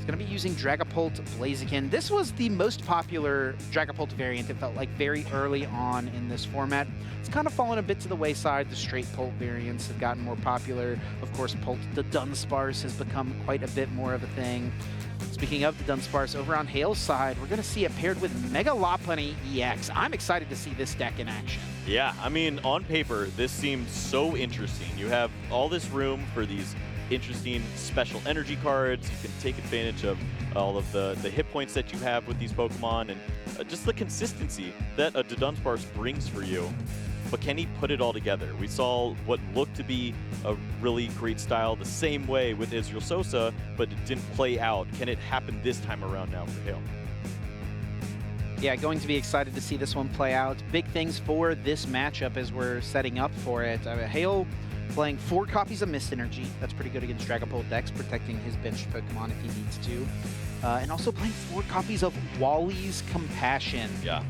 going to be using Dragapult Blaziken. This was the most popular Dragapult variant, it felt like, very early on in this format. It's kind of fallen a bit to the wayside. The straight Pult variants have gotten more popular. Of course, Pult the Dunsparce has become quite a bit more of a thing. Speaking of the Dunsparce, over on Hale's side, we're going to see it paired with Mega Lopunny EX. I'm excited to see this deck in action. Yeah, I mean, on paper, this seems so interesting. You have all this room for these interesting special energy cards. You can take advantage of all of the hit points that you have with these Pokemon and just the consistency that a Dunsparce brings for you. But can he put it all together? We saw what looked to be a really great style the same way with Israel Sosa, but it didn't play out. Can it happen this time around now for Hale? Yeah, going to be excited to see this one play out. Big things for this matchup as we're setting up for it. Hale playing 4 copies of Mist Energy. That's pretty good against Dragapult decks, protecting his benched Pokemon if he needs to. And also playing 4 copies of Wally's Compassion. Yeah.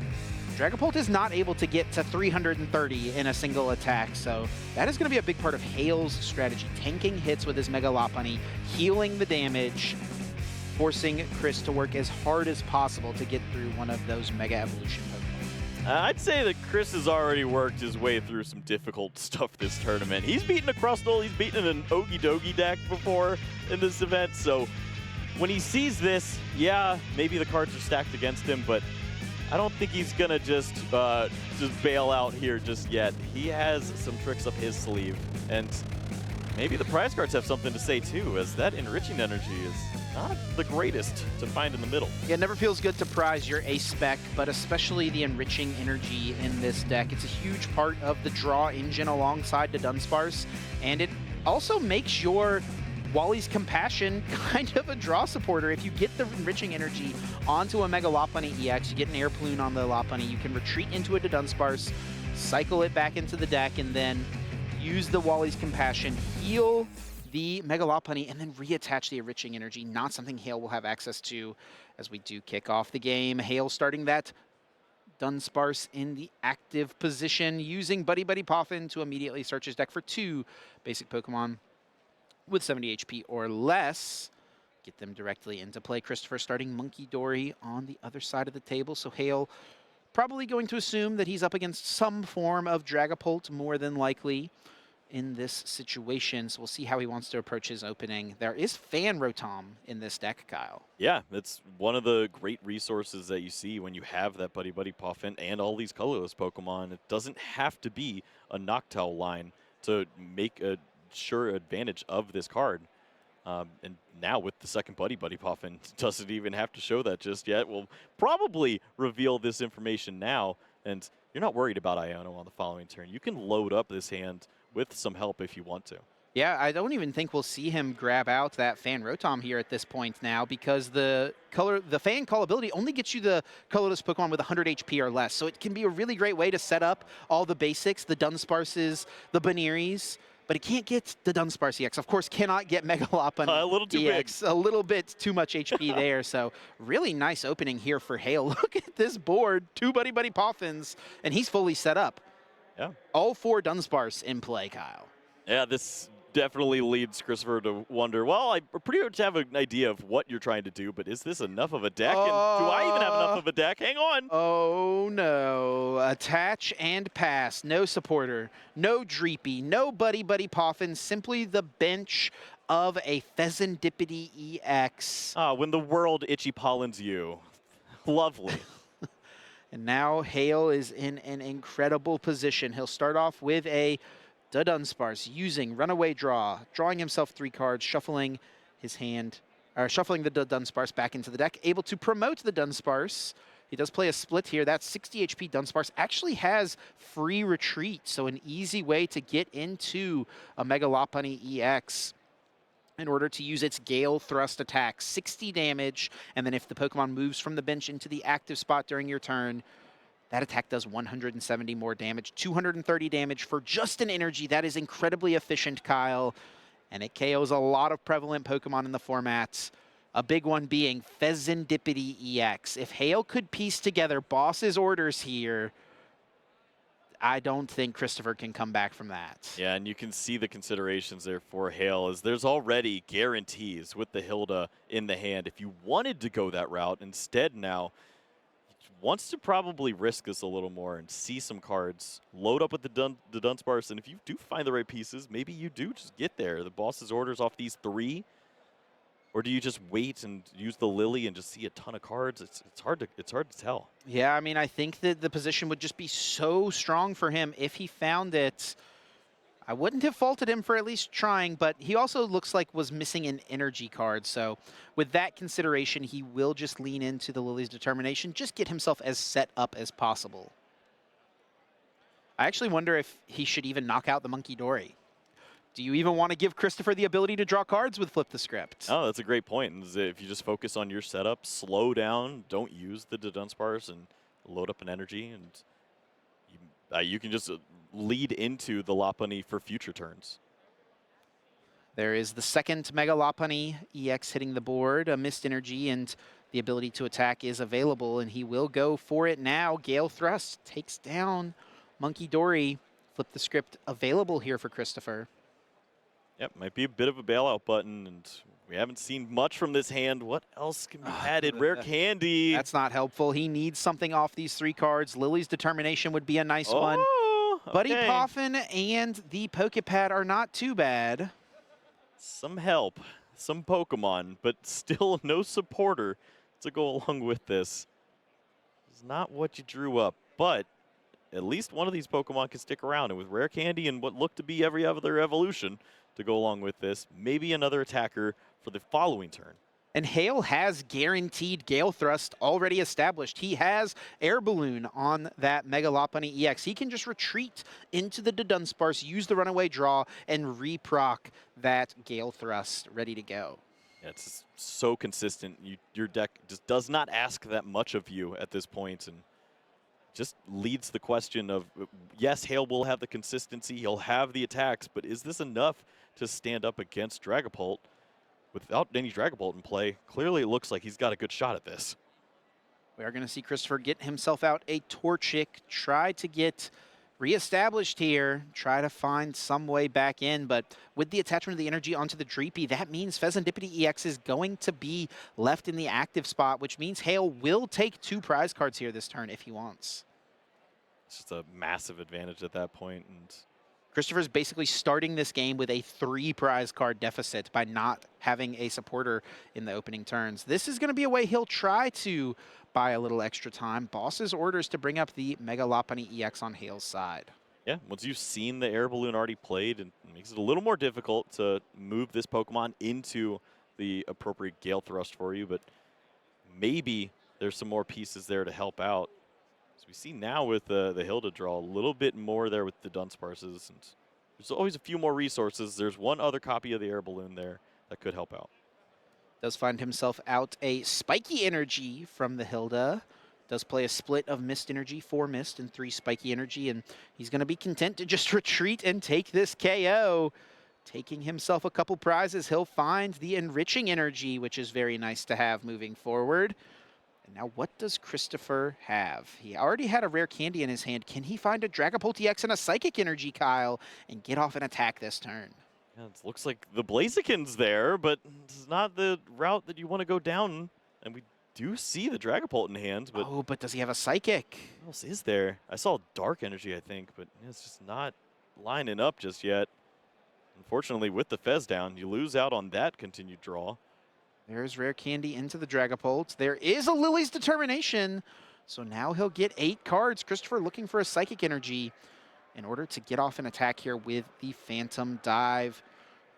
Dragapult is not able to get to 330 in a single attack, so that is going to be a big part of Hale's strategy. Tanking hits with his Mega Lopunny, healing the damage, forcing Chris to work as hard as possible to get through one of those Mega Evolution Pokemon. I'd say that Chris has already worked his way through some difficult stuff this tournament. He's beaten a Crustle, he's beaten an Ogie Dogie deck before in this event, so when he sees this, yeah, maybe the cards are stacked against him, but I don't think he's gonna just bail out here just yet. He has some tricks up his sleeve, and maybe the prize cards have something to say too, as that enriching energy is not the greatest to find in the middle. Yeah, it never feels good to prize your ace spec, but especially the enriching energy in this deck. It's a huge part of the draw engine alongside the Dunsparce, and it also makes your Wally's Compassion kind of a draw supporter. If you get the enriching energy onto a Mega Lopunny EX, you get an Air Balloon on the Lopunny, you can retreat into it to Dunsparce, cycle it back into the deck, and then use the Wally's Compassion, heal the Mega Lopunny, and then reattach the enriching energy. Not something Hale will have access to as we do kick off the game. Hale starting that Dunsparce in the active position, using Buddy Buddy Poffin to immediately search his deck for 2 basic Pokemon with 70 HP or less. Get them directly into play. Christopher starting Monkey Dory on the other side of the table, so Hale probably going to assume that he's up against some form of Dragapult, more than likely, in this situation. So we'll see how he wants to approach his opening. There is Fan Rotom in this deck, Kyle. Yeah, it's one of the great resources that you see when you have that Buddy Buddy Poffin and all these colorless Pokemon. It doesn't have to be a Noctowl line to make a sure advantage of this card. And now with the second Buddy Buddy Poffin, doesn't even have to show that just yet. We'll probably reveal this information now, and you're not worried about Iono on the following turn. You can load up this hand with some help if you want to. Yeah, I don't even think we'll see him grab out that Fan Rotom here at this point now, because the Fan Call ability only gets you the colorless Pokemon with 100 HP or less. So it can be a really great way to set up all the basics, the Dunsparces, the Baniris, but it can't get the Dunsparce EX. Of course, cannot get Mega Lopunny a little too EX. big. A little bit too much HP there. So really nice opening here for Hale. Look at this board. 2 Buddy Buddy Poffins, and he's fully set up. Yeah. All 4 Dunsparce in play, Kyle. Yeah, this definitely leads Christopher to wonder, well, I pretty much have an idea of what you're trying to do, but is this enough of a deck? And do I even have enough of a deck? Hang on. Oh, no. Attach and pass. No supporter. No Dreepy. No Buddy Buddy Poffin. Simply the bench of a Pheasantipity EX. Ah, when the world itchy pollens you. Lovely. And now Hale is in an incredible position. He'll start off with a Dunsparce using Runaway Draw, drawing himself 3 cards, shuffling his hand, or shuffling the Dunsparce back into the deck, able to promote the Dunsparce. He does play a split here. That 60 HP Dunsparce actually has free retreat, so an easy way to get into a Mega Lopunny EX in order to use its Gale Thrust attack. 60 damage, and then if the Pokemon moves from the bench into the active spot during your turn, that attack does 170 more damage, 230 damage for just an energy. That is incredibly efficient, Kyle. And it KOs a lot of prevalent Pokemon in the format. A big one being Pheasantipity EX. If Hale could piece together Boss's orders here, I don't think Christopher can come back from that. Yeah, and you can see the considerations there for Hale, as there's already guarantees with the Hilda in the hand. If you wanted to go that route, instead now wants to probably risk this a little more and see some cards, load up with the Dunsparce, and if you do find the right pieces, maybe you do just get there. The boss's orders off these 3, or do you just wait and use the Lily and just see a ton of cards? It's hard to tell. Yeah, I mean, I think that the position would just be so strong for him if he found it. I wouldn't have faulted him for at least trying, but he also looks like was missing an energy card. So with that consideration, he will just lean into the Lily's Determination, just get himself as set up as possible. I actually wonder if he should even knock out the Monkey Dory. Do you even want to give Christopher the ability to draw cards with Flip the Script? Oh, that's a great point. If you just focus on your setup, slow down, don't use the Dunsparce, and load up an energy, and you can just lead into the Lopunny for future turns. There is the second Mega Lopunny EX hitting the board. A Mist Energy and the ability to attack is available, and he will go for it now. Gale Thrust takes down Monkey Dory. Flip the Script available here for Christopher. Yep, might be a bit of a bailout button, and we haven't seen much from this hand. What else can be added? Rare Candy. That's not helpful. He needs something off these 3 cards. Lily's Determination would be a nice one. Okay. Buddy Poffin and the Pokepad are not too bad. Some help, some Pokemon, but still no supporter to go along with this. It's not what you drew up, but at least one of these Pokemon can stick around. And with Rare Candy and what looked to be every other evolution to go along with this, maybe another attacker for the following turn. And Hale has guaranteed Gale Thrust already established. He has Air Balloon on that Mega Lopunny EX. He can just retreat into the Dunsparce, use the runaway draw, and reproc that Gale Thrust ready to go. Yeah, it's just so consistent. Your deck just does not ask that much of you at this point, and just leads the question of, yes, Hale will have the consistency, he'll have the attacks, but is this enough to stand up against Dragapult? Without any Dragapult in play, clearly it looks like he's got a good shot at this. We are going to see Christopher get himself out a Torchic, try to get reestablished here, try to find some way back in, but with the attachment of the energy onto the Dreepy, that means Pheasantipity EX is going to be left in the active spot, which means Hale will take 2 prize cards here this turn if he wants. It's just a massive advantage at that point, and Christopher's basically starting this game with a 3 prize card deficit by not having a supporter in the opening turns. This is going to be a way he'll try to buy a little extra time. Boss's orders to bring up the Mega Lopunny EX on Hale's side. yeah, once you've seen the Air Balloon already played, it makes it a little more difficult to move this Pokemon into the appropriate Gale Thrust for you, but maybe there's some more pieces there to help out. As we see now with the Hilda draw, a little bit more there with the Dunsparces, and there's always a few more resources. There's one other copy of the Air Balloon there that could help out. Does find himself out a Spiky Energy from the Hilda. Does play a split of Mist Energy, 4 Mist and 3 Spiky Energy, and he's going to be content to just retreat and take this KO. Taking himself a couple prizes, he'll find the Enriching Energy, which is very nice to have moving forward. And now what does Christopher have? He already had a Rare Candy in his hand. Can he find a Dragapult EX and a Psychic Energy, Kyle, and get off an attack this turn? Yeah, it looks like the Blaziken's there, but it's not the route that you want to go down. And we do see the Dragapult in hand, but oh, but does he have a Psychic? what else is there? I saw Dark Energy, I think, but it's just not lining up just yet. Unfortunately, with the Fez down, you lose out on that continued draw. There's Rare Candy into the Dragapult. There is a Lily's Determination. So now he'll get 8 cards. Christopher looking for a Psychic Energy in order to get off an attack here with the Phantom Dive.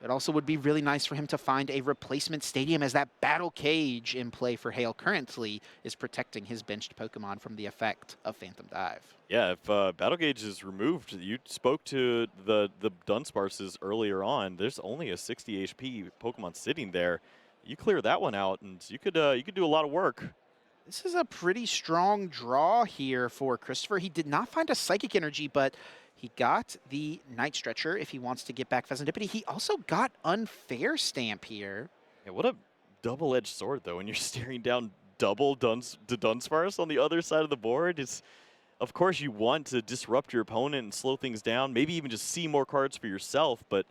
It also would be really nice for him to find a replacement stadium, as that Battle Cage in play for Hale currently is protecting his benched Pokemon from the effect of Phantom Dive. Yeah, if Battle Gauge is removed, you spoke to the Dunsparces earlier on. There's only a 60 HP Pokemon sitting there. You clear that one out, and you could do a lot of work. This is a pretty strong draw here for Christopher. He did not find a Psychic Energy, but he got the Night Stretcher if he wants to get back Pheasantipity. He also got Unfair Stamp here. Yeah, what a double-edged sword, though, when you're staring down double Dunsparce on the other side of the board. of course, you want to disrupt your opponent and slow things down, maybe even just see more cards for yourself, but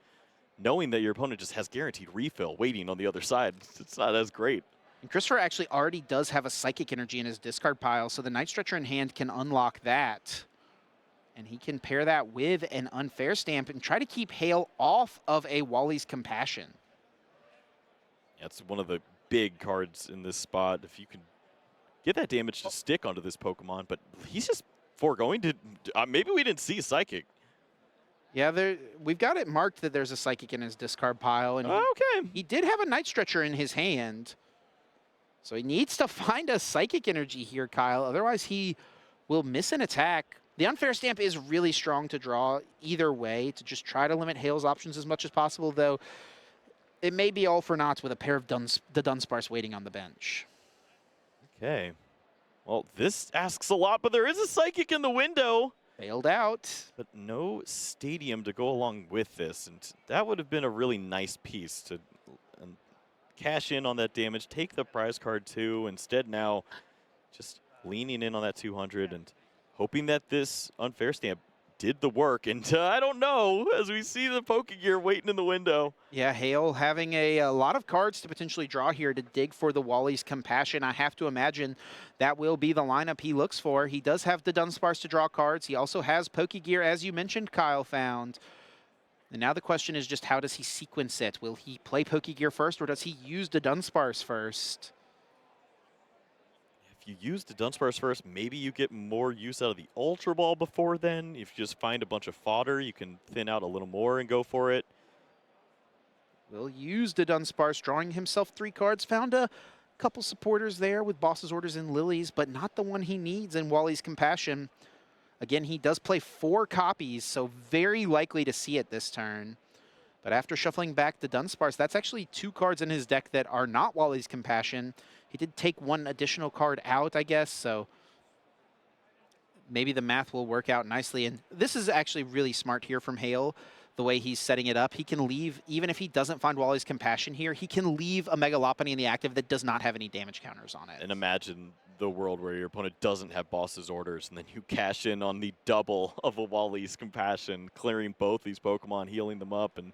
knowing that your opponent just has guaranteed refill waiting on the other side, it's not as great. And Christopher actually already does have a Psychic Energy in his discard pile, so the Night Stretcher in hand can unlock that. And he can pair that with an Unfair Stamp and try to keep Hale off of a Wally's Compassion. That's one of the big cards in this spot. If you can get that damage to stick onto this Pokemon, but he's just foregoing to, maybe we didn't see Psychic. Yeah, we've got it marked that there's a Psychic in his discard pile, and he did have a Night Stretcher in his hand. So he needs to find a Psychic Energy here, Kyle. Otherwise, he will miss an attack. The Unfair Stamp is really strong to draw either way, to just try to limit Hale's options as much as possible, though it may be all for naught with a pair of the Dunsparce waiting on the bench. Okay. Well, this asks a lot, but there is a Psychic in the window. Bailed out. But no Stadium to go along with this, and that would have been a really nice piece to cash in on that damage, take the prize card too. Instead now, just leaning in on that 200 and hoping that this Unfair Stamp did the work. And I don't know, as we see the Pokegear waiting in the window. Yeah, Hale having a lot of cards to potentially draw here to dig for the Wally's Compassion. I have to imagine that will be the lineup he looks for. He does have the Dunsparce to draw cards. He also has Pokegear, as you mentioned, Kyle found. And now the question is just how does he sequence it? Will he play Pokegear first, or does he use the Dunsparce first? If you use the Dunsparce first, maybe you get more use out of the Ultra Ball before then. If you just find a bunch of fodder, you can thin out a little more and go for it. Will use the Dunsparce, drawing himself 3 cards. Found a couple supporters there with Boss's Orders and Lilies, but not the one he needs in Wally's Compassion. Again, he does play 4 copies, so very likely to see it this turn. But after shuffling back the Dunsparce, that's actually 2 cards in his deck that are not Wally's Compassion. He did take 1 additional card out, I guess, so maybe the math will work out nicely. And this is actually really smart here from Hale, the way he's setting it up. He can leave, even if he doesn't find Wally's Compassion here, he can leave a Mega Lopunny in the active that does not have any damage counters on it. And imagine the world where your opponent doesn't have Boss's Orders, and then you cash in on the double of a Wally's Compassion, clearing both these Pokemon, healing them up, and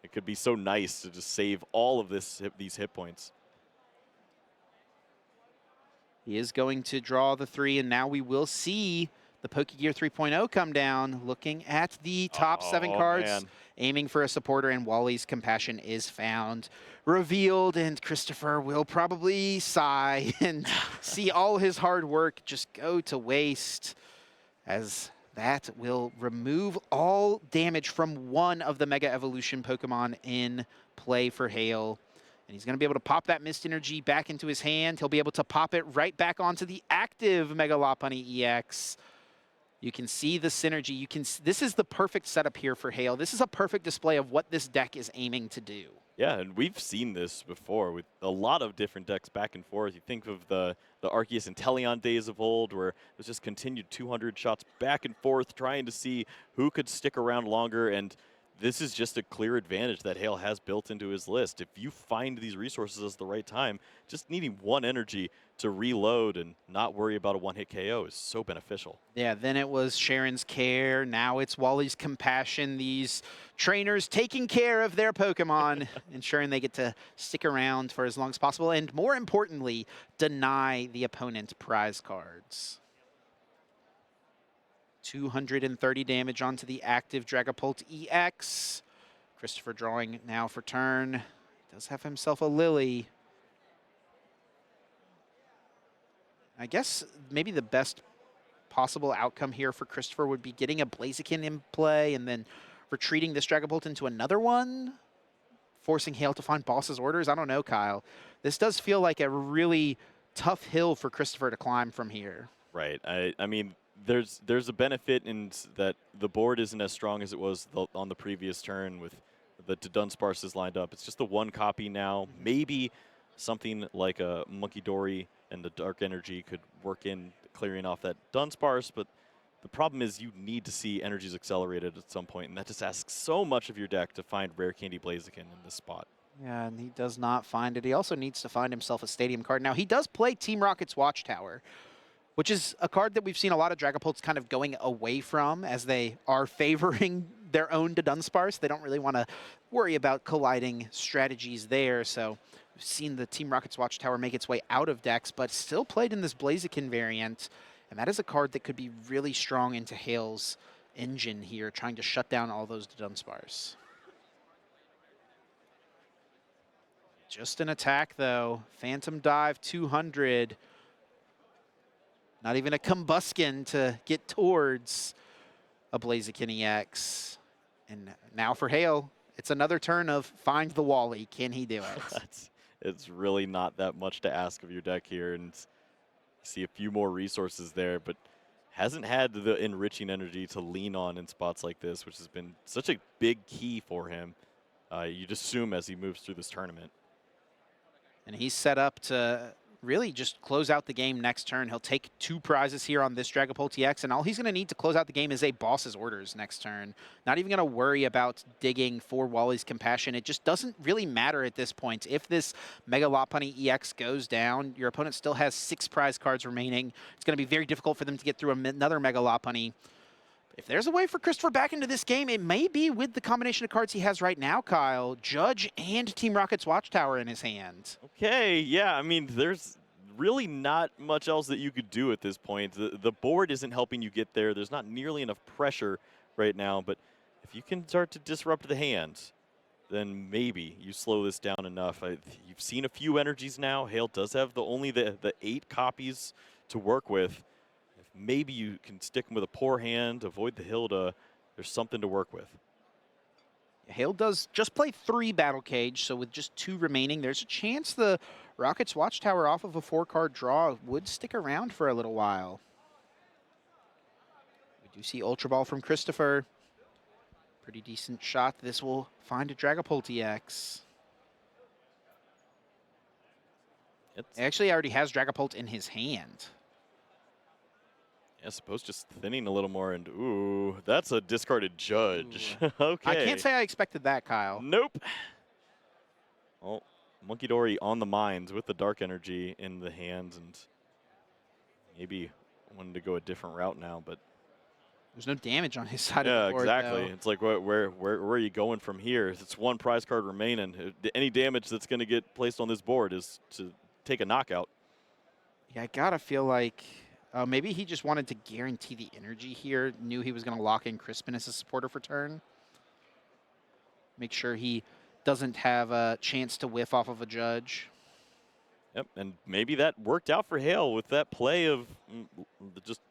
it could be so nice to just save all of these hit points. He is going to draw the 3, and now we will see the Pokegear 3.0 come down, looking at the top 7 cards, man. Aiming for a supporter, and Wally's Compassion is found, revealed, and Christopher will probably sigh and see all his hard work just go to waste, as that will remove all damage from one of the Mega Evolution Pokemon in play for Hale. And he's going to be able to pop that Mist Energy back into his hand. He'll be able to pop it right back onto the active Mega Lopunny EX. You can see the synergy. This is the perfect setup here for Hale. This is a perfect display of what this deck is aiming to do. Yeah, and we've seen this before with a lot of different decks back and forth. You think of the Arceus and Teleon days of old, where it was just continued 200 shots back and forth, trying to see who could stick around longer. And this is just a clear advantage that Hale has built into his list. If you find these resources at the right time, just needing 1 energy to reload and not worry about a 1-hit KO is so beneficial. Yeah, then it was Sharon's Care. Now it's Wally's Compassion. These trainers taking care of their Pokemon, ensuring they get to stick around for as long as possible, and more importantly, deny the opponent prize cards. 230 damage onto the active Dragapult EX. Christopher drawing now for turn. Does have himself a Lily. I guess maybe the best possible outcome here for Christopher would be getting a Blaziken in play and then retreating this Dragapult into another one, forcing Hale to find Boss's Orders. I don't know, Kyle. This does feel like a really tough hill for Christopher to climb from here. Right. I mean, there's a benefit in that the board isn't as strong as it was on the previous turn with the Dunsparces lined up. It's just the 1 copy now. Maybe something like a Monkey Dory and the Dark Energy could work in clearing off that Dunsparce, but the problem is you need to see energies accelerated at some point, and that just asks so much of your deck to find Rare Candy Blaziken in this spot. Yeah, and he does not find it. He also needs to find himself a Stadium card. Now, he does play Team Rocket's Watchtower, which is a card that we've seen a lot of Dragapults kind of going away from as they are favoring their own Dunsparce. They don't really want to worry about colliding strategies there. So we've seen the Team Rocket's Watchtower make its way out of decks, but still played in this Blaziken variant. And that is a card that could be really strong into Hale's engine here, trying to shut down all those Dunsparce. Just an attack, though. Phantom Dive 200. Not even a Combuskin to get towards a Blaziken EX. And now for Hale, it's another turn of find the Wally. Can he do it? It's really not that much to ask of your deck here. And see a few more resources there, but hasn't had the enriching energy to lean on in spots like this, which has been such a big key for him. You'd assume as he moves through this tournament. And he's set up to really just close out the game next turn. He'll take 2 prizes here on this Dragapult TX, and all he's going to need to close out the game is a Boss's Orders next turn. Not even going to worry about digging for Wally's Compassion. It just doesn't really matter at this point. If this Mega Lopunny EX goes down, your opponent still has 6 prize cards remaining. It's going to be very difficult for them to get through another Mega Lopunny. If there's a way for Christopher back into this game, it may be with the combination of cards he has right now, Kyle. Judge and Team Rocket's Watchtower in his hand. Okay, yeah, I mean, there's really not much else that you could do at this point. The board isn't helping you get there. There's not nearly enough pressure right now, but if you can start to disrupt the hand, then maybe you slow this down enough. You've seen a few energies now. Hale does have only the 8 copies to work with. Maybe you can stick him with a poor hand, avoid the Hilda. There's something to work with. Hale does just play 3 Battle Cage, so with just 2 remaining, there's a chance the Rocket's Watchtower off of a 4-card draw would stick around for a little while. We do see Ultra Ball from Christopher. Pretty decent shot. This will find a Dragapult EX. He actually already has Dragapult in his hand. I suppose just thinning a little more, and ooh, that's a discarded Judge. Okay. I can't say I expected that, Kyle. Nope. Well, Monkey Dory on the mines with the Dark Energy in the hands, and maybe wanted to go a different route now, but there's no damage on his side of the board. Yeah, exactly. Though. It's like, where are you going from here? It's 1 prize card remaining. Any damage that's going to get placed on this board is to take a knockout. Yeah, I gotta feel like maybe he just wanted to guarantee the energy here, knew he was going to lock in Crispin as a supporter for turn. Make sure he doesn't have a chance to whiff off of a Judge. Yep, and maybe that worked out for Hale with that play of just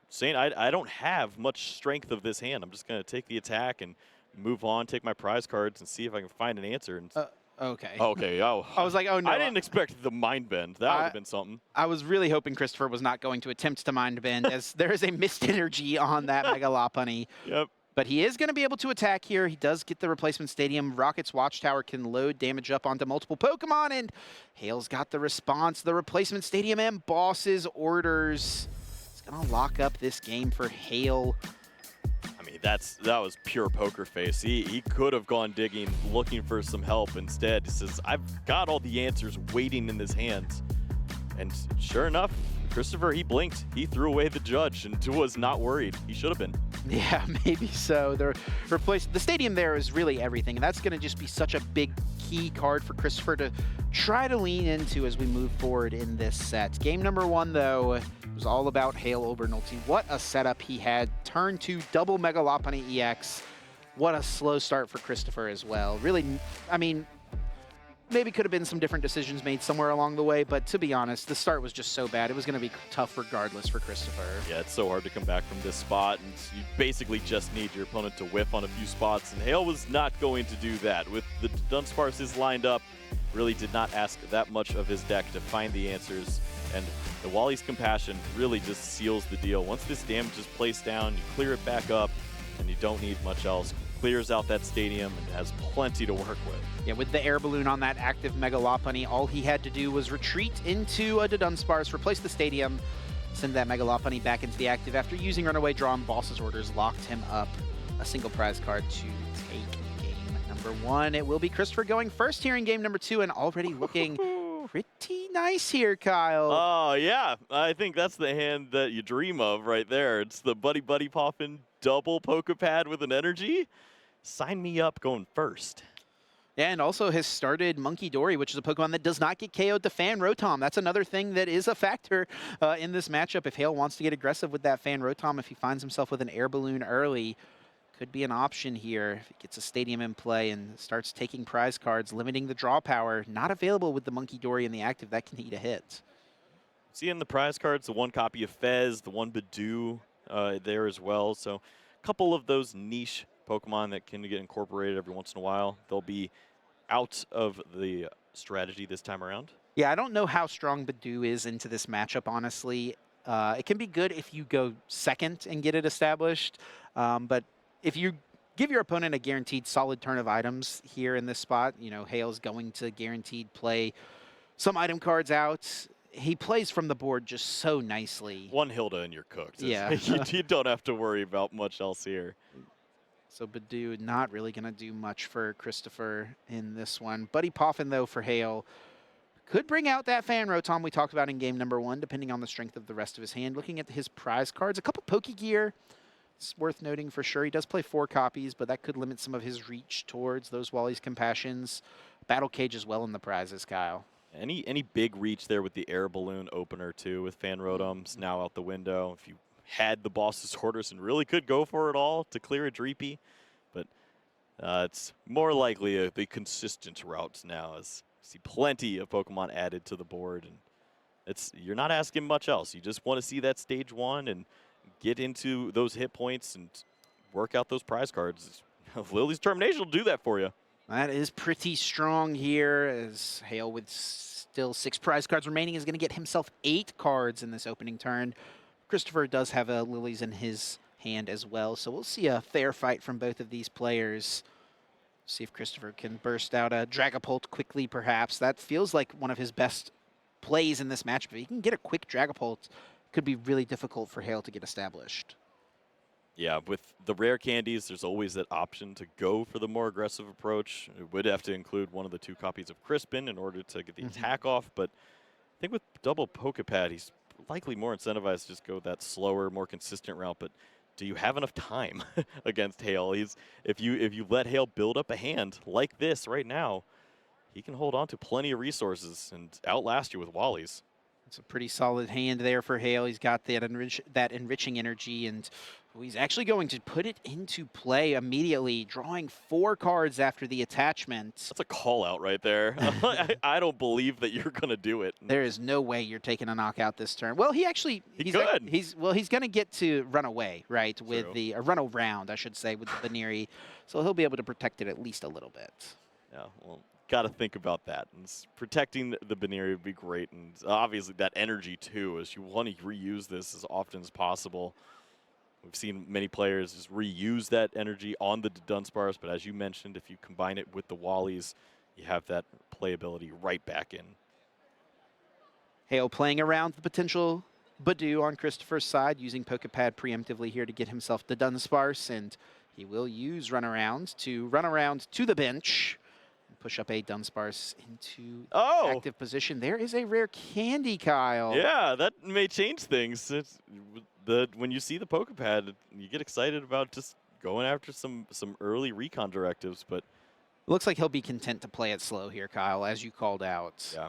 saying, I don't have much strength of this hand. I'm just going to take the attack and move on, take my prize cards, and see if I can find an answer. And okay. Okay. Oh, I was like, oh no. I didn't expect the mind bend. That would have been something. I was really hoping Christopher was not going to attempt to mind bend, as there is a missed energy on that Mega Lopunny. Yep. But he is going to be able to attack here. He does get the replacement stadium. Rocket's Watchtower can load damage up onto multiple Pokemon, and Hale's got the response. The replacement stadium and Boss's Orders. It's going to lock up this game for Hale. I mean, that was pure poker face. He could have gone digging, looking for some help. Instead, he says, I've got all the answers waiting in his hands. And sure enough, Christopher, he blinked. He threw away the Judge and was not worried. He should have been. Yeah, maybe so. The stadium there is really everything, and that's going to just be such a big key card for Christopher to try to lean into as we move forward in this set. Game number 1, though, was all about Hale Obernolte. What a setup he had. Turn 2, double Mega Lopunny EX. What a slow start for Christopher as well. Really, I mean, maybe could have been some different decisions made somewhere along the way, but to be honest, the start was just so bad. It was going to be tough regardless for Christopher. Yeah, it's so hard to come back from this spot, and you basically just need your opponent to whiff on a few spots, and Hale was not going to do that. With the Dunsparces lined up, really did not ask that much of his deck to find the answers, and the Wally's Compassion really just seals the deal. Once this damage is placed down, you clear it back up, and you don't need much else. Clears out that stadium and has plenty to work with. Yeah, with the air balloon on that active Mega Lopunny, all he had to do was retreat into a Dunsparce, replace the stadium, send that Mega Lopunny back into the active. After using Runaway Draw and Boss's Orders, locked him up a single prize card to take game number 1. It will be Christopher going first here in game number 2, and already looking pretty nice here, Kyle. Oh, yeah. I think that's the hand that you dream of right there. It's the Buddy Buddy Poffin double Pokepad with an energy. Sign me up going first. Yeah, and also has started Monkey Dory, which is a Pokemon that does not get KO'd to Fan Rotom. That's another thing that is a factor in this matchup. If Hale wants to get aggressive with that Fan Rotom, if he finds himself with an Air Balloon early, could be an option here. If he gets a Stadium in play and starts taking prize cards, limiting the draw power, not available with the Monkey Dory in the active, that can eat a hit. See in the prize cards, the one copy of Fez, the one Badoo there as well. So a couple of those niche Pokemon that can get incorporated every once in a while. They'll be out of the strategy this time around. Yeah, I don't know how strong Badoo is into this matchup, honestly. It can be good if you go second and get it established, but if you give your opponent a guaranteed solid turn of items here in this spot, you know, Hale's going to guaranteed play some item cards out. He plays from the board just so nicely. One Hilda and you're cooked. Yeah. you don't have to worry about much else here. So Badoo not really going to do much for Christopher in this one. Buddy Poffin, though, for Hale, could bring out that Fan Rotom we talked about in game number 1, depending on the strength of the rest of his hand. Looking at his prize cards, a couple Pokegear. It's worth noting for sure. He does play 4 copies, but that could limit some of his reach towards those Wally's Compassions. Battle Cage as well in the prizes, Kyle. Any big reach there with the Air Balloon opener, too, with Fan Rotoms now out the window. If you had the boss's orders and really could go for it all to clear a Dreepy, but it's more likely the consistent routes now, as you see plenty of Pokemon added to the board, and you're not asking much else. You just want to see that stage 1 and get into those hit points and work out those prize cards. Lily's Termination will do that for you. That is pretty strong here, as Hale, with still 6 prize cards remaining, is going to get himself 8 cards in this opening turn. Christopher does have a Lilies in his hand as well, so we'll see a fair fight from both of these players. See if Christopher can burst out a Dragapult quickly, perhaps. That feels like one of his best plays in this match, but if he can get a quick Dragapult, it could be really difficult for Hale to get established. Yeah, with the rare candies, there's always that option to go for the more aggressive approach. It would have to include one of the 2 copies of Crispin in order to get the attack off, but I think with double Pokepad, he's likely more incentivized to just go that slower, more consistent route. But do you have enough time against Hale? If you let Hale build up a hand like this right now, he can hold on to plenty of resources and outlast you with Wallies. It's a pretty solid hand there for Hale. He's got that enriching energy, and he's actually going to put it into play immediately, drawing 4 cards after the attachment. That's a call out right there. I don't believe that you're going to do it. There is no way you're taking a knockout this turn. Well, he's going to get to run away, right? With True. run around, I should say, with the Baneri. So he'll be able to protect it at least a little bit. Yeah, well, got to think about that. And protecting the Baneri would be great. And obviously that energy, too, as you want to reuse this as often as possible. We've seen many players just reuse that energy on the Dunsparce, but as you mentioned, if you combine it with the Wallies, you have that playability right back in. Hale playing around the potential Badoo on Christopher's side, using Pokepad preemptively here to get himself the Dunsparce, and he will use run around to the bench and push up a Dunsparce into active position. There is a rare candy, Kyle. Yeah, that may change things. When you see the Pokepad, you get excited about just going after some early recon directives, but looks like he'll be content to play it slow here, Kyle, as you called out. Yeah,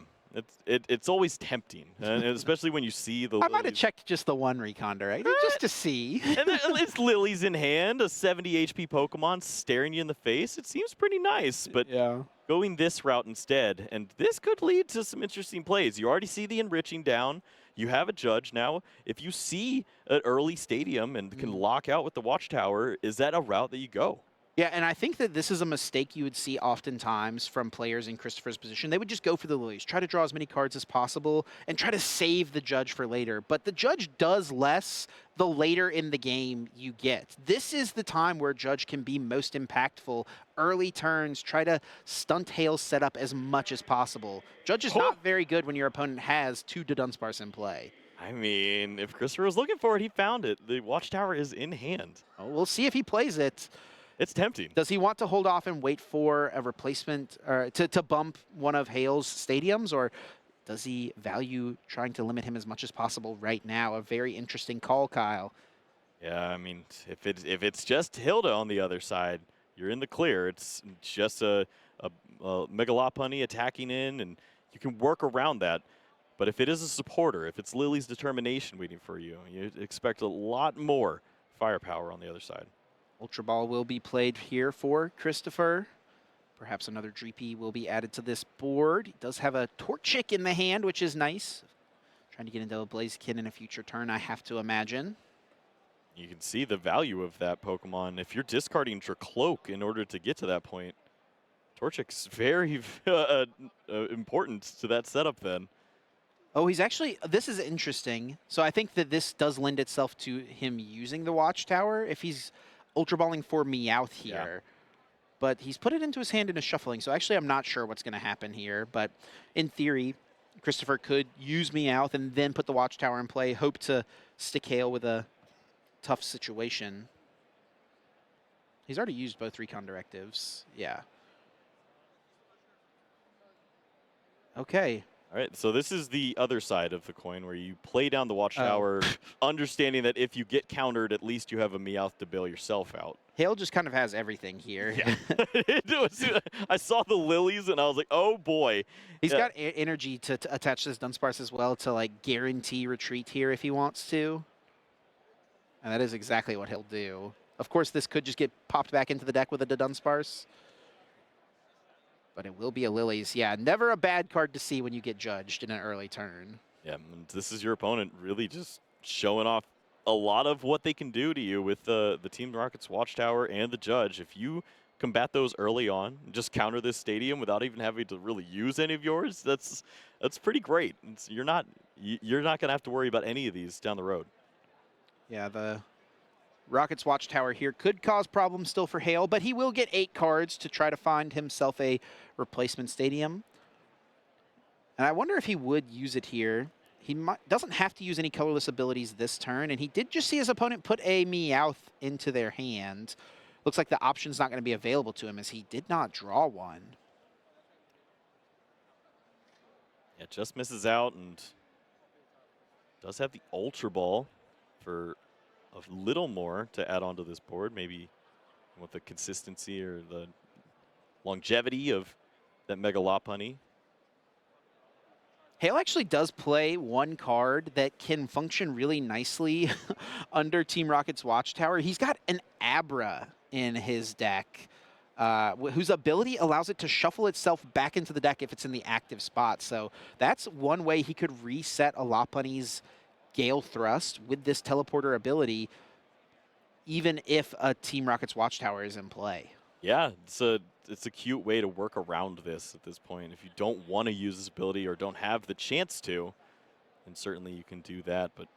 it's always tempting, and especially when you see the. I might have checked just the one recon directive just to see. And it's Lilies in hand, a 70 HP Pokemon staring you in the face. It seems pretty nice, but yeah. Going this route instead, and this could lead to some interesting plays. You already see the enriching down. You have a judge now. If you see an early stadium and can lock out with the watchtower, is that a route that you go? Yeah, and I think that this is a mistake you would see oftentimes from players in Christopher's position. They would just go for the Lilies, try to draw as many cards as possible, and try to save the judge for later. But the judge does less the later in the game you get. This is the time where judge can be most impactful. Early turns, try to stunt Hale's setup as much as possible. Judge is not very good when your opponent has 2 Dunsparce in play. I mean, if Christopher was looking for it, he found it. The watchtower is in hand. Oh, we'll see if he plays it. It's tempting. Does he want to hold off and wait for a replacement or to bump one of Hale's stadiums, or does he value trying to limit him as much as possible right now? A very interesting call, Kyle. Yeah, I mean, if it's just Hilda on the other side, you're in the clear. It's just a Megalopunny attacking in, and you can work around that. But if it is a supporter, if it's Lily's determination waiting for you, you expect a lot more firepower on the other side. Ultra Ball will be played here for Christopher. Perhaps another Dreepy will be added to this board. He does have a Torchic in the hand, which is nice. Trying to get into a Blaziken in a future turn, I have to imagine. You can see the value of that Pokemon. If you're discarding Dracloak in order to get to that point, Torchic's very important to that setup then. Oh, he's actually, this is interesting. So I think that this does lend itself to him using the Watchtower if he's Ultra Balling for Meowth here. Yeah. But he's put it into his hand in a shuffling, so actually I'm not sure what's going to happen here. But in theory, Christopher could use Meowth and then put the Watchtower in play, hope to stick Hale with a tough situation. He's already used both Recon directives. Yeah. Okay. All right, so this is the other side of the coin where you play down the Watchtower, understanding that if you get countered, at least you have a Meowth to bail yourself out. Hale just kind of has everything here. Yeah. I saw the lilies, and I was like, oh, boy. He's got energy to attach this Dunsparce as well to, like, guarantee retreat here if he wants to. And that is exactly what he'll do. Of course, this could just get popped back into the deck with a Dunsparce. But it will be a Lilies. Yeah, never a bad card to see when you get judged in an early turn. Yeah, and this is your opponent really just showing off a lot of what they can do to you with the Team Rocket's Watchtower and the Judge. If you combat those early on and just counter this stadium without even having to really use any of yours, that's pretty great. You're not going to have to worry about any of these down the road. Yeah, the Rocket's Watchtower here could cause problems still for Hale, but he will get 8 cards to try to find himself a replacement stadium. And I wonder if he would use it here. He doesn't have to use any colorless abilities this turn, and he did just see his opponent put a Meowth into their hand. Looks like the option's not going to be available to him as he did not draw one. Yeah, just misses out and does have the Ultra Ball for a little more to add onto this board, maybe with the consistency or the longevity of that Mega Lopunny. Hale actually does play one card that can function really nicely under Team Rocket's Watchtower. He's got an Abra in his deck, whose ability allows it to shuffle itself back into the deck if it's in the active spot. So that's one way he could reset a Lopunny's Gale Thrust with this teleporter ability, even if a Team Rocket's Watchtower is in play. Yeah, it's a cute way to work around this at this point. If you don't want to use this ability or don't have the chance to, then certainly you can do that. But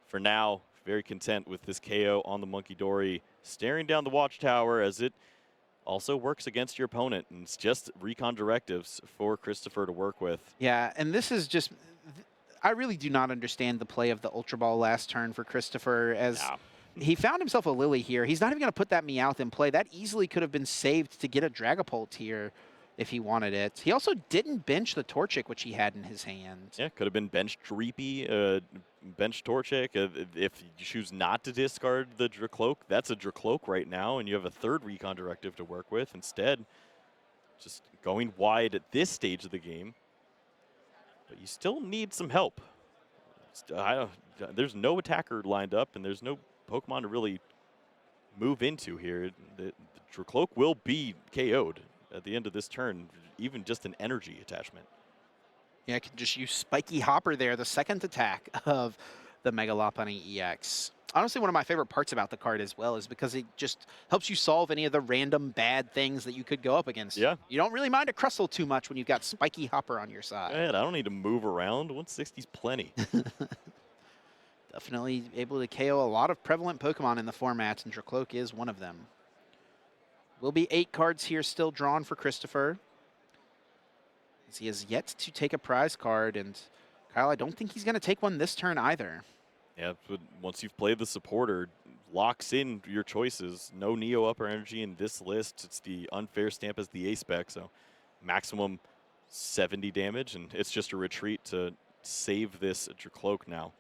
for now, very content with this KO on the Monkey Dory, staring down the Watchtower as it also works against your opponent. And it's just recon directives for Christopher to work with. Yeah, and this is just... I really do not understand the play of the Ultra Ball last turn for Christopher, as he found himself a Lily here. He's not even going to put that Meowth in play. That easily could have been saved to get a Dragapult here if he wanted it. He also didn't bench the Torchic, which he had in his hand. Yeah, could have been bench Dreepy, bench Torchic. If you choose not to discard the Dracloak, that's a Dracloak right now, and you have a third recon directive to work with. Instead, just going wide at this stage of the game. But you still need some help. There's no attacker lined up, and there's no Pokemon to really move into here. The Dracloak will be KO'd at the end of this turn, even just an energy attachment. Yeah, I can just use Spiky Hopper there, the second attack of the Mega Lopunny EX. Honestly, one of my favorite parts about the card as well is because it just helps you solve any of the random bad things that you could go up against. Yeah. You don't really mind a Crustle too much when you've got Spiky Hopper on your side. Man, I don't need to move around. 160's plenty. Definitely able to KO a lot of prevalent Pokemon in the format, and Dracloak is one of them. Will be 8 cards here still drawn for Christopher, as he has yet to take a prize card, and Kyle, I don't think he's going to take one this turn either. Yeah, but once you've played the supporter, locks in your choices. No Neo Upper Energy in this list. It's the unfair stamp as the A-Spec, so maximum 70 damage, and it's just a retreat to save this Dracloak now.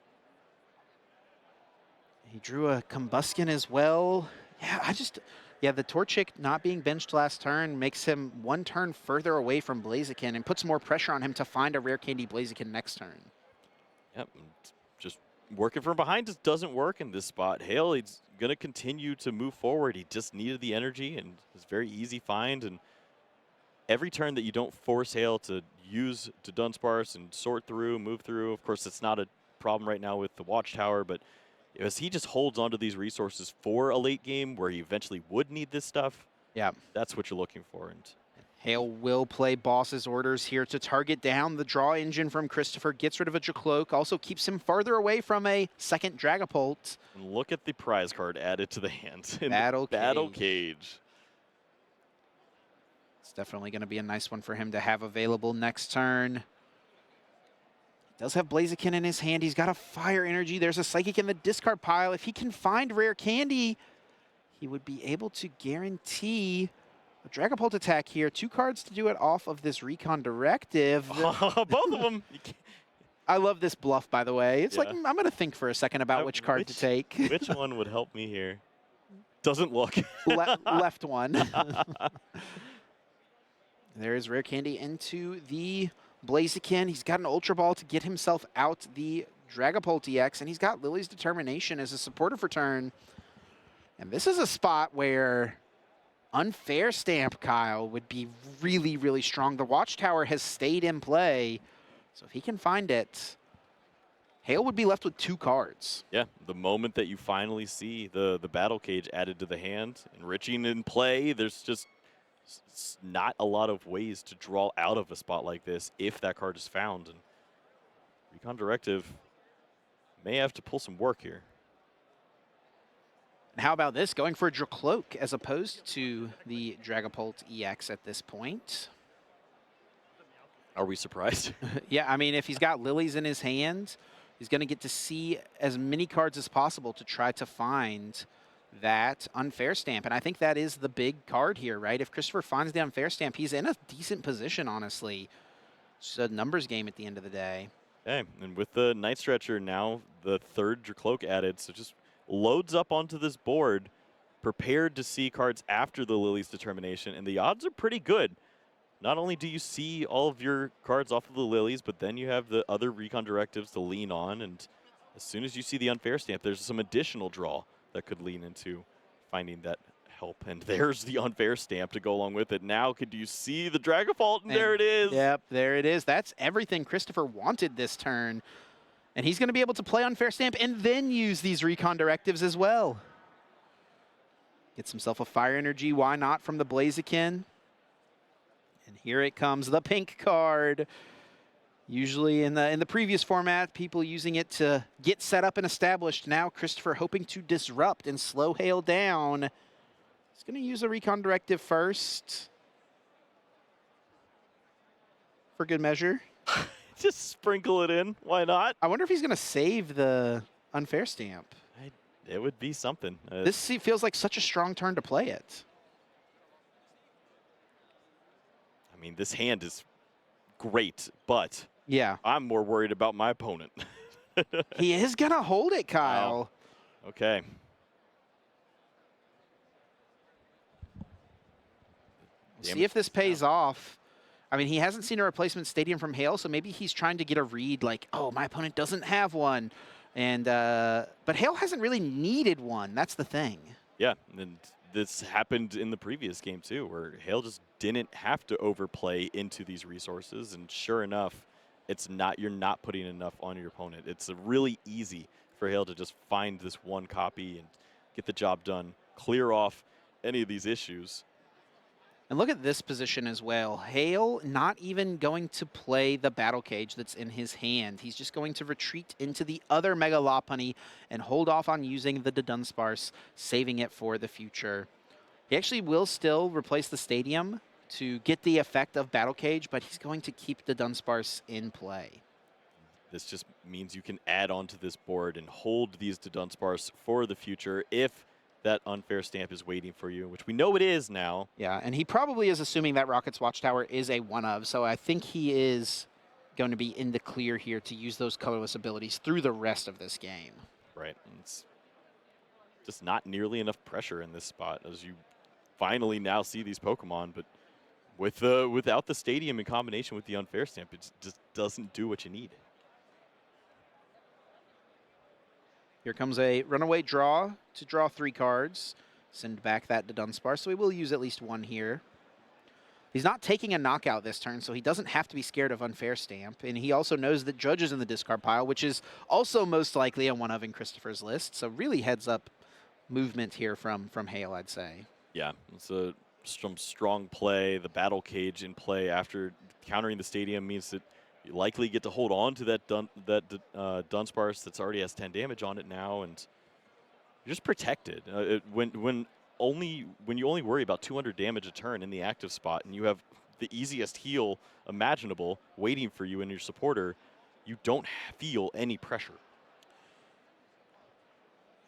He drew a Combustion as well. Yeah, the Torchic not being benched last turn makes him one turn further away from Blaziken and puts more pressure on him to find a Rare Candy Blaziken next turn. Yep, just working from behind just doesn't work in this spot. Hale, he's going to continue to move forward. He just needed the energy, and it's very easy find. And every turn that you don't force Hale to use to Dunsparce and sort through, move through, of course, it's not a problem right now with the Watchtower, but as he just holds onto these resources for a late game where he eventually would need this stuff, yeah, that's what you're looking for. And Hale will play Boss's Orders here to target down the draw engine from Christopher, gets rid of a Dracloak, also keeps him farther away from a second Dragapult. And look at the prize card added to the hand. Battle Cage. It's definitely going to be a nice one for him to have available next turn. Does have Blaziken in his hand. He's got a Fire Energy. There's a Psychic in the discard pile. If he can find Rare Candy, he would be able to guarantee a Dragapult attack here. 2 cards to do it off of this Recon Directive. Both of them. I love this bluff, by the way. It's like, I'm going to think for a second about which card to take. Which one would help me here? Doesn't look. Left one. There is Rare Candy into the Blaziken. He's got an Ultra Ball to get himself out the Dragapult EX, and he's got Lily's Determination as a supporter for turn. And this is a spot where Unfair Stamp, Kyle, would be really, really strong. The Watchtower has stayed in play, so if he can find it, Hale would be left with 2 cards. Yeah, the moment that you finally see the Battle Cage added to the hand, enriching in play, there's just not a lot of ways to draw out of a spot like this if that card is found. And Recon Directive may have to pull some work here. And how about this, going for a Dracloak as opposed to the Dragapult EX at this point? Are we surprised? Yeah, I mean, if he's got Lilies in his hand, he's going to get to see as many cards as possible to try to find that Unfair Stamp. And I think that is the big card here, right? If Christopher finds the Unfair Stamp, he's in a decent position, honestly. It's a numbers game at the end of the day. Okay, and with the Night Stretcher now, the 3rd Dracloak added, so just loads up onto this board, prepared to see cards after the Lily's Determination, and the odds are pretty good. Not only do you see all of your cards off of the Lilies, but then you have the other Recon Directives to lean on, and as soon as you see the Unfair Stamp, there's some additional draw that could lean into finding that help. And there's the Unfair Stamp to go along with it. Now, could you see the Dragapult? And there it is. Yep, there it is. That's everything Christopher wanted this turn. And he's going to be able to play Unfair Stamp and then use these Recon Directives as well. Gets himself a Fire Energy. Why not from the Blaziken? And here it comes, the pink card. Usually in the previous format, people using it to get set up and established. Now Christopher hoping to disrupt and slow Hale down. He's going to use a Recon Directive first. For good measure. Just sprinkle it in. Why not? I wonder if he's going to save the Unfair Stamp. It would be something. This feels like such a strong turn to play it. I mean, this hand is great, but yeah, I'm more worried about my opponent. He is going to hold it, Kyle. Wow. Okay. We'll see if this pays off. I mean, he hasn't seen a replacement stadium from Hale, so maybe he's trying to get a read like, oh, my opponent doesn't have one. And but Hale hasn't really needed one. That's the thing. Yeah, and this happened in the previous game too, where Hale just didn't have to overplay into these resources, and sure enough, you're not putting enough on your opponent. It's really easy for Hale to just find this one copy and get the job done, clear off any of these issues. And look at this position as well. Hale not even going to play the Battle Cage that's in his hand. He's just going to retreat into the other Mega Lopunny and hold off on using the Dunsparce, saving it for the future. He actually will still replace the stadium to get the effect of Battle Cage, but he's going to keep the Dunsparce in play. This just means you can add on to this board and hold these to Dunsparce for the future if that unfair stamp is waiting for you, which we know it is now. Yeah, and he probably is assuming that Rocket's Watchtower is a one-of, so I think he is going to be in the clear here to use those colorless abilities through the rest of this game. Right. And it's just not nearly enough pressure in this spot as you finally now see these Pokemon, but without the stadium in combination with the unfair stamp, it just doesn't do what you need. Here comes a runaway draw to draw 3 cards. Send back that to Dunsparce, so he will use at least one here. He's not taking a knockout this turn, so he doesn't have to be scared of unfair stamp. And he also knows that Judge is in the discard pile, which is also most likely a one-of in Christopher's list. So really heads up movement here from Hale, I'd say. Yeah, it's some strong play. The battle cage in play after countering the stadium means that you likely get to hold on to that Dunsparce that's already has 10 damage on it now, and you're just protected. When you only worry about 200 damage a turn in the active spot, and you have the easiest heal imaginable waiting for you and your supporter, you don't feel any pressure.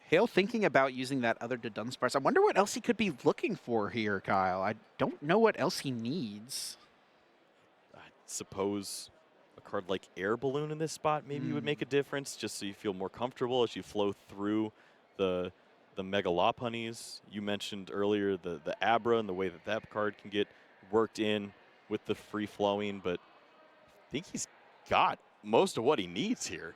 Hale thinking about using that other Dunsparce. I wonder what else he could be looking for here, Kyle. I don't know what else he needs. I suppose a card like Air Balloon in this spot maybe would make a difference, just so you feel more comfortable as you flow through the Mega Lopunnies. You mentioned earlier the Abra and the way that card can get worked in with the free flowing, but I think he's got most of what he needs here.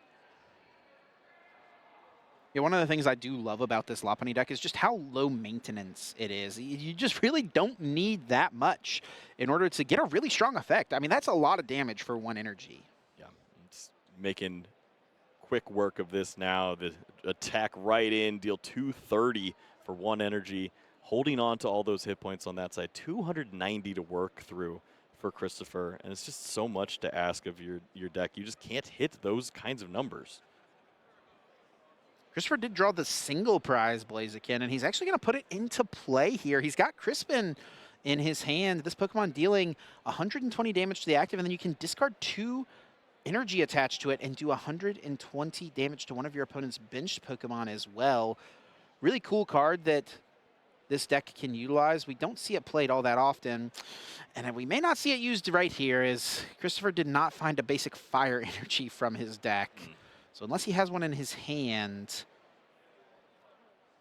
Yeah, one of the things I do love about this Lopunny deck is just how low maintenance it is. You just really don't need that much in order to get a really strong effect. I mean, that's a lot of damage for 1 energy. Yeah, it's making quick work of this now. The attack right in, deal 230 for 1 energy, holding on to all those hit points on that side. 290 to work through for Christopher, and it's just so much to ask of your deck. You just can't hit those kinds of numbers. Christopher did draw the single prize Blaziken, and he's actually going to put it into play here. He's got Crispin in his hand. This Pokemon dealing 120 damage to the active, and then you can discard 2 energy attached to it and do 120 damage to one of your opponent's benched Pokemon as well. Really cool card that this deck can utilize. We don't see it played all that often, and we may not see it used right here, as Christopher did not find a basic fire energy from his deck. So unless he has one in his hand,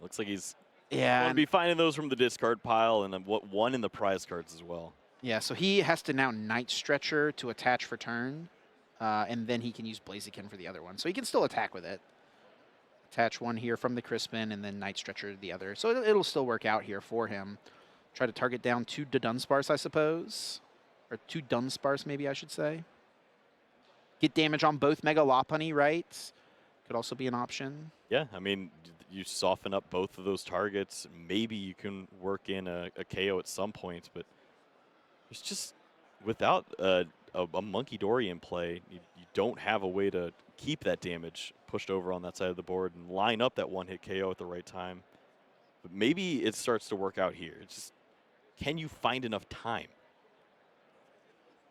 looks like he's going to be finding those from the discard pile, and then one in the prize cards as well. Yeah, so he has to now Night Stretcher to attach for turn, and then he can use Blaziken for the other one. So he can still attack with it. Attach one here from the Crispin, and then Night Stretcher the other. So it'll still work out here for him. Try to target down 2 Dunsparce, I suppose. Or 2 Dunsparce, maybe I should say. Get damage on both Mega Lopunny, right? Could also be an option. Yeah, I mean, you soften up both of those targets. Maybe you can work in a KO at some point, but it's just without a Monkey Dory in play, you don't have a way to keep that damage pushed over on that side of the board and line up that one-hit KO at the right time. But maybe it starts to work out here. It's just, can you find enough time?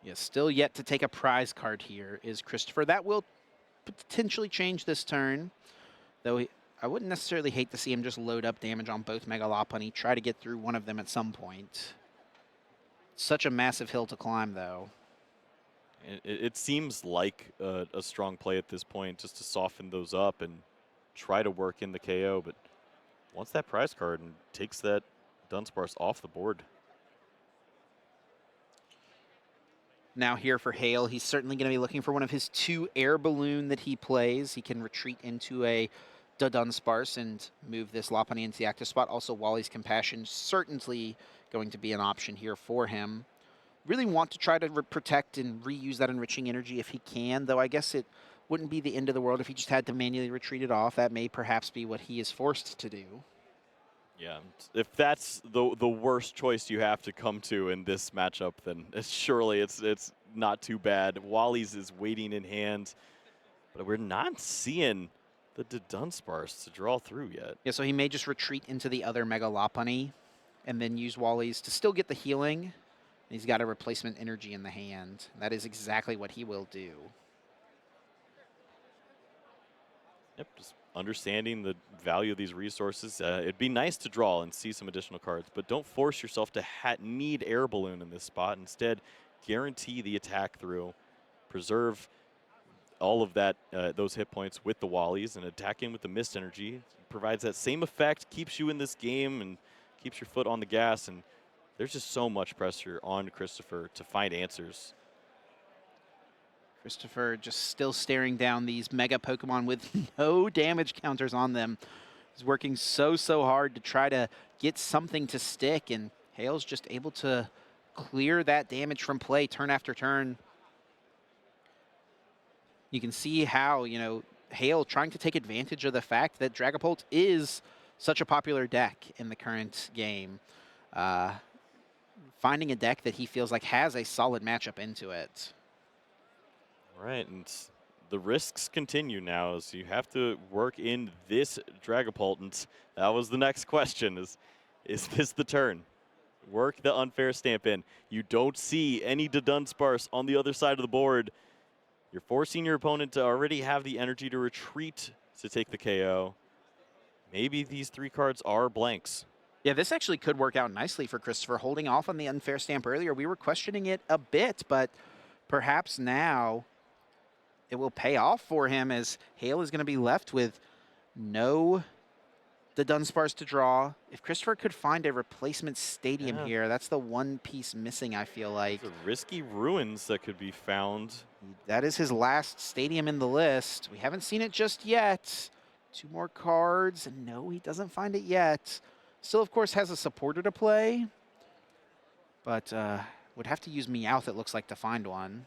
Yeah, still yet to take a prize card here is Christopher. That will potentially change this turn, though I wouldn't necessarily hate to see him just load up damage on both Mega Lopunny, try to get through one of them at some point. Such a massive hill to climb, though. It seems like a strong play at this point, just to soften those up and try to work in the KO, but once that prize card and takes that Dunsparce off the board. Now here for Hale, he's certainly going to be looking for one of his 2 Air Balloon that he plays. He can retreat into a Dunsparce and move this Lopunny into the active spot. Also, Wally's Compassion certainly going to be an option here for him. Really want to try to protect and reuse that enriching energy if he can, though I guess it wouldn't be the end of the world if he just had to manually retreat it off. That may perhaps be what he is forced to do. Yeah, if that's the worst choice you have to come to in this matchup, then surely it's not too bad. Wally's is waiting in hand, but we're not seeing the Dunsparce to draw through yet. Yeah, so he may just retreat into the other Mega Lopunny and then use Wally's to still get the healing. He's got a replacement energy in the hand. That is exactly what he will do. Yep, just understanding the value of these resources. It'd be nice to draw and see some additional cards, but don't force yourself to need Air Balloon in this spot. Instead, guarantee the attack through, preserve all of that those hit points with the Wallies, and attacking with the Mist Energy provides that same effect, keeps you in this game and keeps your foot on the gas. And there's just so much pressure on Christopher to find answers. Christopher just still staring down these mega Pokemon with no damage counters on them. He's working so hard to try to get something to stick, and Hale's just able to clear that damage from play turn after turn. You can see how, you know, Hale trying to take advantage of the fact that Dragapult is such a popular deck in the current game. Finding a deck that he feels like has a solid matchup into it. Right, and the risks continue now, as you have to work in this Dragapult, and that was the next question, is this the turn? Work the Unfair Stamp in. You don't see any Dunsparce on the other side of the board. You're forcing your opponent to already have the energy to retreat to take the KO. Maybe these 3 cards are blanks. Yeah, this actually could work out nicely for Christopher, holding off on the Unfair Stamp earlier. We were questioning it a bit, but perhaps now it will pay off for him, as Hale is going to be left with no Dunsparce to draw. If Christopher could find a replacement stadium here, that's the one piece missing, I feel like. It's a risky ruins that could be found. That is his last stadium in the list. We haven't seen it just yet. 2 more cards, and no, he doesn't find it yet. Still, of course, has a supporter to play, but would have to use Meowth, it looks like, to find one.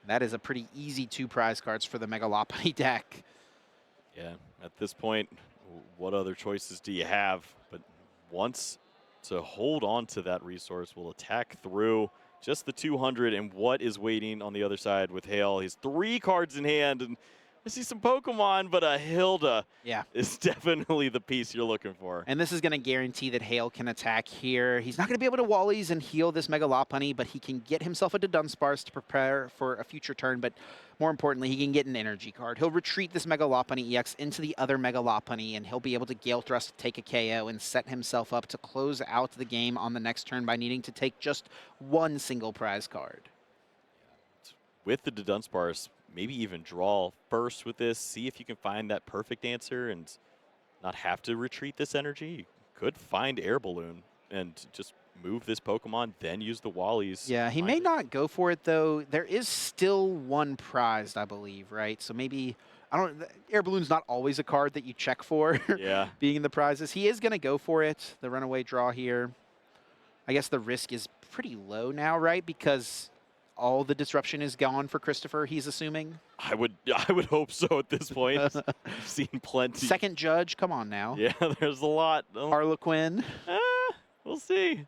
That is a pretty easy 2 prize cards for the Megalopoly deck. Yeah, at this point, what other choices do you have? But once to hold on to that resource, will attack through just the 200, and what is waiting on the other side with Hale? He's 3 cards in hand, and I see some Pokemon, but a Hilda is definitely the piece you're looking for. And this is going to guarantee that Hale can attack here. He's not going to be able to Wallies and heal this Mega Lopunny, but he can get himself a Dunsparce to prepare for a future turn. But more importantly, he can get an energy card. He'll retreat this Mega Lopunny EX into the other Mega Lopunny, and he'll be able to Gale Thrust, take a KO, and set himself up to close out the game on the next turn by needing to take just 1 single prize card. With the Dunsparce, maybe even draw first with this, see if you can find that perfect answer and not have to retreat this energy. You could find Air Balloon and just move this Pokemon, then use the Wallies. Yeah, he may not go for it, though. There is still 1 prized, I believe, right? So maybe, Air Balloon's not always a card that you check for being in the prizes. He is going to go for it, the runaway draw here. I guess the risk is pretty low now, right? Because all the disruption is gone for Christopher, he's assuming. I would hope so at this point. I've seen plenty. Second Judge, come on now. Yeah, there's a lot. Harlequin. We'll see.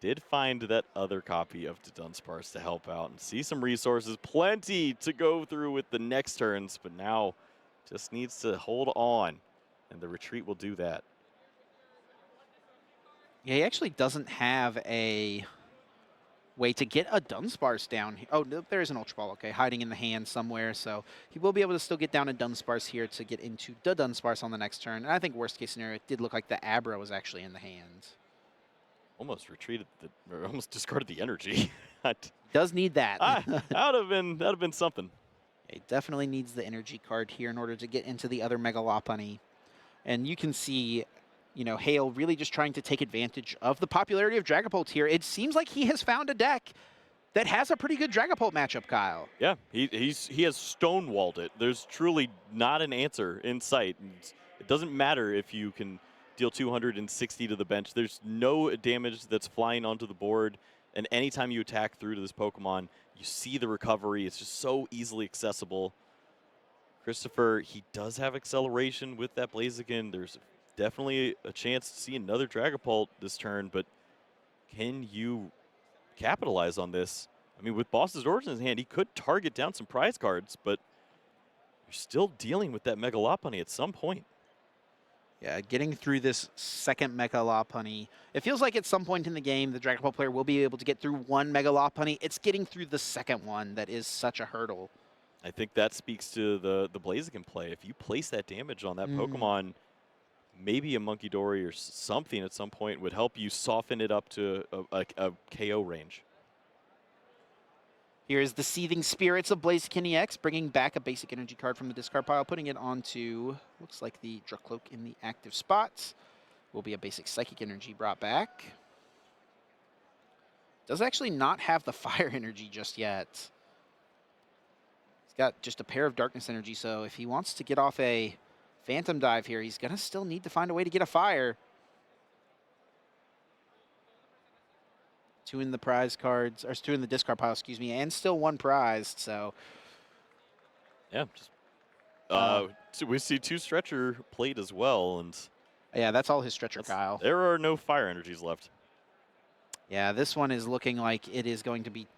Did find that other copy of Dunsparce to help out and see some resources. Plenty to go through with the next turns, but now just needs to hold on, and the retreat will do that. Yeah, he actually doesn't have a way to get a Dunsparce down. Oh, no, there is an Ultra Ball, okay, hiding in the hand somewhere. So he will be able to still get down a Dunsparce here to get into the Dunsparce on the next turn. And I think worst case scenario, it did look like the Abra was actually in the hand. Almost retreated, or almost discarded the energy. Does need that. That'd have been something. He definitely needs the energy card here in order to get into the other Mega Lopunny. And you can see, you know, Hale really just trying to take advantage of the popularity of Dragapult here. It seems like he has found a deck that has a pretty good Dragapult matchup, Kyle. Yeah, he has stonewalled it. There's truly not an answer in sight. It doesn't matter if you can deal 260 to the bench. There's no damage that's flying onto the board, and anytime you attack through to this Pokemon, you see the recovery. It's just so easily accessible. Christopher, he does have acceleration with that Blaziken. There's definitely a chance to see another Dragapult this turn, but can you capitalize on this? I mean, with Boss's Origin in his hand, he could target down some prize cards, but you're still dealing with that Mega Lopunny at some point. Yeah, getting through this second Mega Lopunny. It feels like at some point in the game, the Dragapult player will be able to get through one Mega Lopunny. It's getting through the second one that is such a hurdle. I think that speaks to the Blaziken play. If you place that damage on that Pokemon, maybe a Monkey Dory or something at some point would help you soften it up to a KO range. Here's the Seething Spirits of Blaziken EX, bringing back a basic energy card from the discard pile, putting it onto, looks like the Dracloak in the active spot. Will be a basic Psychic Energy brought back. Does actually not have the Fire Energy just yet. He's got just a pair of Darkness Energy, so if he wants to get off a Phantom Dive here, he's going to still need to find a way to get a Fire. 2 in the prize cards, or 2 in the discard pile, excuse me, and still 1 prized, so. Yeah, so we see 2 stretcher played as well, and yeah, that's all his stretcher, Kyle. There are no fire energies left. Yeah, this one is looking like it is going to be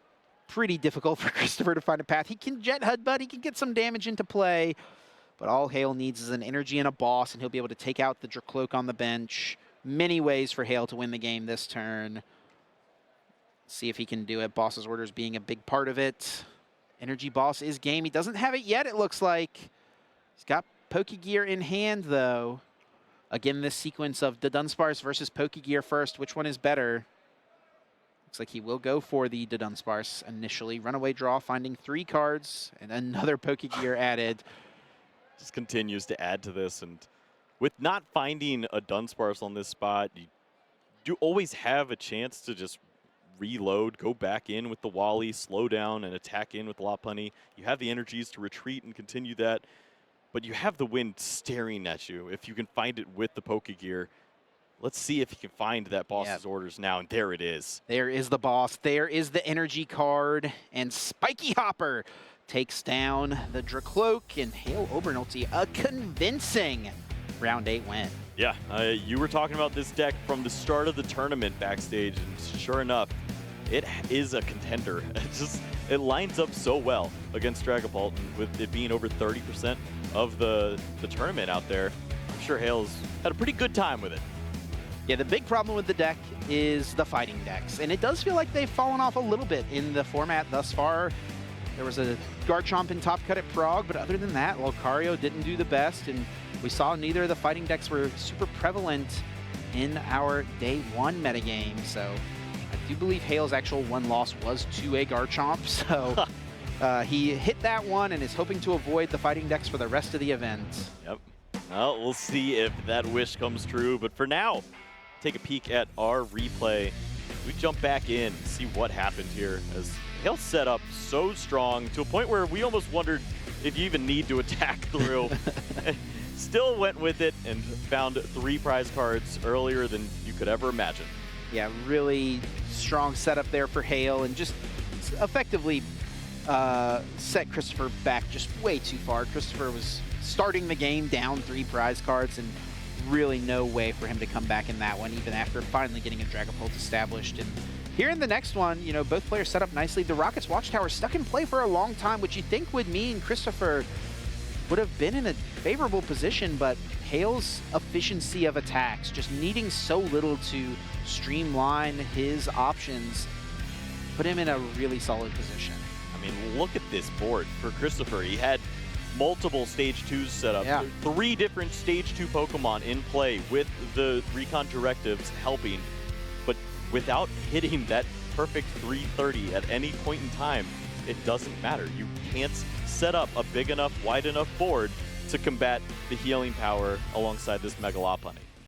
pretty difficult for Christopher to find a path. He can Jet Headbutt, he can get some damage into play, but all Hale needs is an energy and a boss, and he'll be able to take out the Dracloak on the bench. Many ways for Hale to win the game this turn. See if he can do it. Boss's orders being a big part of it. Energy Boss is game. He doesn't have it yet, it looks like. He's got Pokegear in hand, though. Again, this sequence of the Dunsparce versus Pokegear first. Which one is better? Looks like he will go for the Dunsparce initially. Runaway draw, finding 3 cards, and another Pokegear added. Just continues to add to this, and with not finding a Dunsparce on this spot, you do always have a chance to just reload, go back in with the Wally, slow down, and attack in with Lopunny. You have the energies to retreat and continue that, but you have the wind staring at you if you can find it with the Pokegear. Let's see if you can find that boss's orders now, and there it is. There is the boss. There is the energy card, and Spiky Hopper takes down the Dracloak, and Hale Obernolte a convincing round 8 win. Yeah, you were talking about this deck from the start of the tournament backstage, and sure enough, it is a contender. It lines up so well against Dragapult, and with it being over 30% of the tournament out there, I'm sure Hale's had a pretty good time with it. Yeah, the big problem with the deck is the fighting decks, and it does feel like they've fallen off a little bit in the format thus far. There was a Garchomp in top cut at Prague, but other than that, Lucario didn't do the best, and we saw neither of the fighting decks were super prevalent in our day 1 metagame. So I do believe Hale's actual 1 loss was to a Garchomp, so he hit that one and is hoping to avoid the fighting decks for the rest of the event. Yep. Well, we'll see if that wish comes true, but for now, take a peek at our replay. We jump back in and see what happened here, as Hale's set up so strong to a point where we almost wondered if you even need to attack through. Still went with it and found 3 prize cards earlier than you could ever imagine. Yeah, really strong setup there for Hale, and just effectively set Christopher back just way too far. Christopher was starting the game down 3 prize cards, and really no way for him to come back in that one, even after finally getting a Dragapult established. And here in the next one, you know, both players set up nicely. The Rockets Watchtower stuck in play for a long time, which you think would mean Christopher would have been in a favorable position, but Hale's efficiency of attacks, just needing so little to streamline his options, put him in a really solid position. I mean, look at this board for Christopher. He had multiple stage 2s set up. Yeah. 3 different stage 2 Pokemon in play with the Recon Directives helping, but without hitting that perfect 330 at any point in time, it doesn't matter. You can't set up a big enough, wide enough board to combat the healing power alongside this Mega Lopunny.